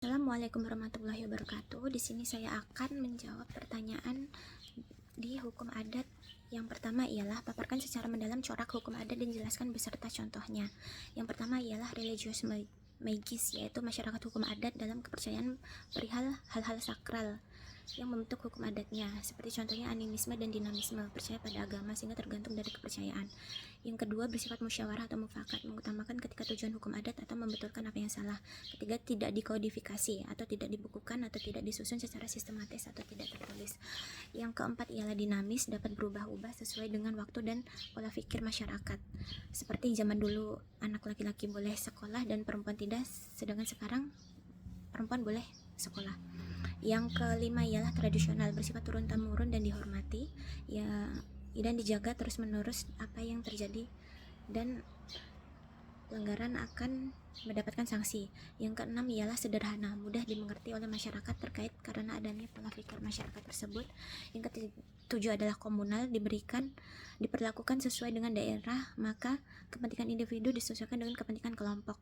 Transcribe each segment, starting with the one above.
Assalamualaikum warahmatullahi wabarakatuh. Di sini saya akan menjawab pertanyaan di hukum adat. Yang pertama ialah paparkan secara mendalam corak hukum adat dan jelaskan beserta contohnya. Yang pertama ialah religius magis, yaitu masyarakat hukum adat dalam kepercayaan perihal hal-hal sakral yang membentuk hukum adatnya, seperti contohnya animisme dan dinamisme, percaya pada agama sehingga tergantung dari kepercayaan. Yang kedua, bersifat musyawarah atau mufakat, mengutamakan ketika tujuan hukum adat atau membetulkan apa yang salah. Ketiga, tidak dikodifikasi atau tidak dibukukan atau tidak disusun secara sistematis atau tidak tertulis. Yang keempat ialah dinamis, dapat berubah-ubah sesuai dengan waktu dan pola pikir masyarakat. Seperti zaman dulu anak laki-laki boleh sekolah dan perempuan tidak, sedangkan sekarang perempuan boleh sekolah. Yang kelima ialah tradisional, bersifat turun-temurun dan dihormati, dan dijaga terus-menerus. Apa yang terjadi dan pelanggaran akan mendapatkan sanksi. Yang keenam ialah sederhana, mudah dimengerti oleh masyarakat terkait karena adanya pola pikir masyarakat tersebut. Yang ketujuh adalah komunal, diperlakukan sesuai dengan daerah, maka kepentingan individu disesuaikan dengan kepentingan kelompok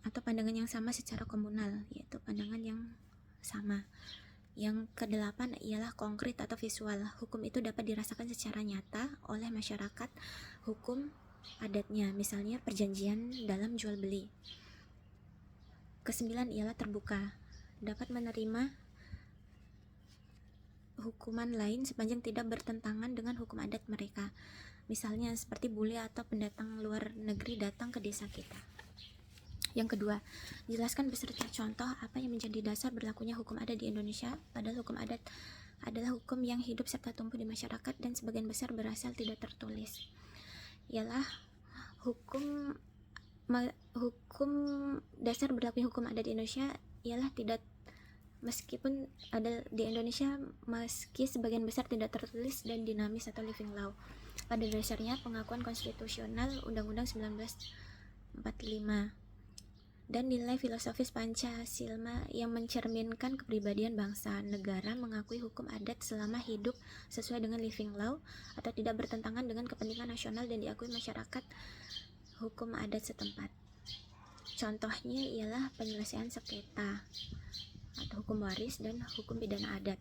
atau pandangan yang sama secara komunal, yaitu pandangan yang sama. Yang kedelapan ialah konkret atau visual, hukum itu dapat dirasakan secara nyata oleh masyarakat hukum adatnya, misalnya perjanjian dalam jual beli. Kesembilan ialah terbuka, dapat menerima hukuman lain sepanjang tidak bertentangan dengan hukum adat mereka, misalnya seperti bule atau pendatang luar negeri datang ke desa kita. Yang kedua, jelaskan beserta contoh apa yang menjadi dasar berlakunya hukum adat di Indonesia. Padahal hukum adat adalah hukum yang hidup serta tumbuh di masyarakat dan sebagian besar berasal tidak tertulis. Ialah hukum dasar berlakunya hukum adat di Indonesia ialah tidak, meskipun ada di Indonesia, meski sebagian besar tidak tertulis dan dinamis atau living law. Pada dasarnya pengakuan konstitusional Undang-Undang 1945 dan nilai filosofis Pancasila yang mencerminkan kepribadian bangsa negara mengakui hukum adat selama hidup sesuai dengan living law atau tidak bertentangan dengan kepentingan nasional dan diakui masyarakat hukum adat setempat. Contohnya ialah penyelesaian sengketa atau hukum waris dan hukum pidana adat.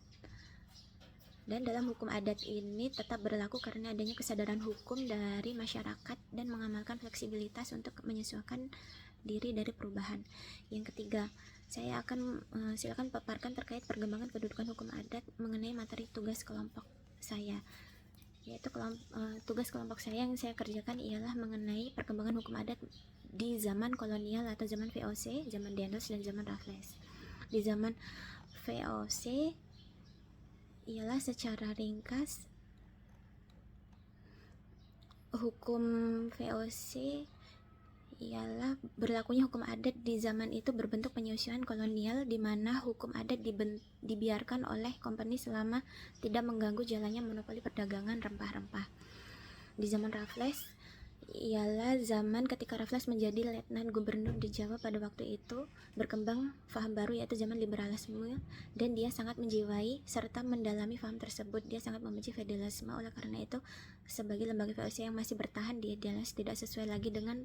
Dan dalam hukum adat ini tetap berlaku karena adanya kesadaran hukum dari masyarakat dan mengamalkan fleksibilitas untuk menyesuaikan diri dari perubahan. Yang ketiga, saya akan silakan paparkan terkait perkembangan kedudukan hukum adat mengenai materi tugas kelompok saya. Yaitu tugas kelompok saya yang saya kerjakan ialah mengenai perkembangan hukum adat di zaman kolonial atau zaman VOC, zaman Daniels dan zaman Raffles. Di zaman VOC ialah secara ringkas hukum VOC ialah berlakunya hukum adat di zaman itu berbentuk penyusuan kolonial di mana hukum adat dibiarkan oleh company selama tidak mengganggu jalannya monopoli perdagangan rempah-rempah. Di zaman Raffles ialah zaman ketika Raffles menjadi letnan gubernur di Jawa pada waktu itu, berkembang faham baru yaitu zaman liberalisme, dan dia sangat menjiwai serta mendalami faham tersebut. Dia sangat membenci feudalisme, oleh karena itu sebagai lembaga VOC yang masih bertahan di Daniels tidak sesuai lagi dengan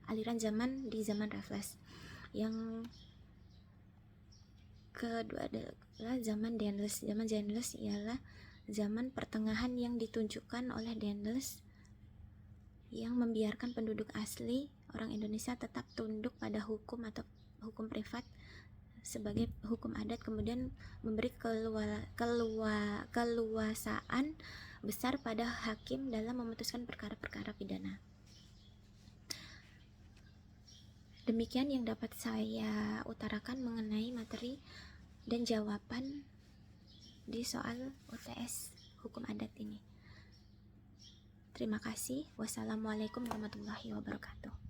aliran zaman di zaman Raffles. Yang kedua adalah zaman Daniels. Zaman Daniels ialah zaman pertengahan yang ditunjukkan oleh Daniels yang membiarkan penduduk asli orang Indonesia tetap tunduk pada hukum atau hukum privat sebagai hukum adat, kemudian memberi keluasaan besar pada hakim dalam memutuskan perkara-perkara pidana. Demikian yang dapat saya utarakan mengenai materi dan jawaban di soal UTS hukum adat ini. Terima kasih. Wassalamualaikum warahmatullahi wabarakatuh.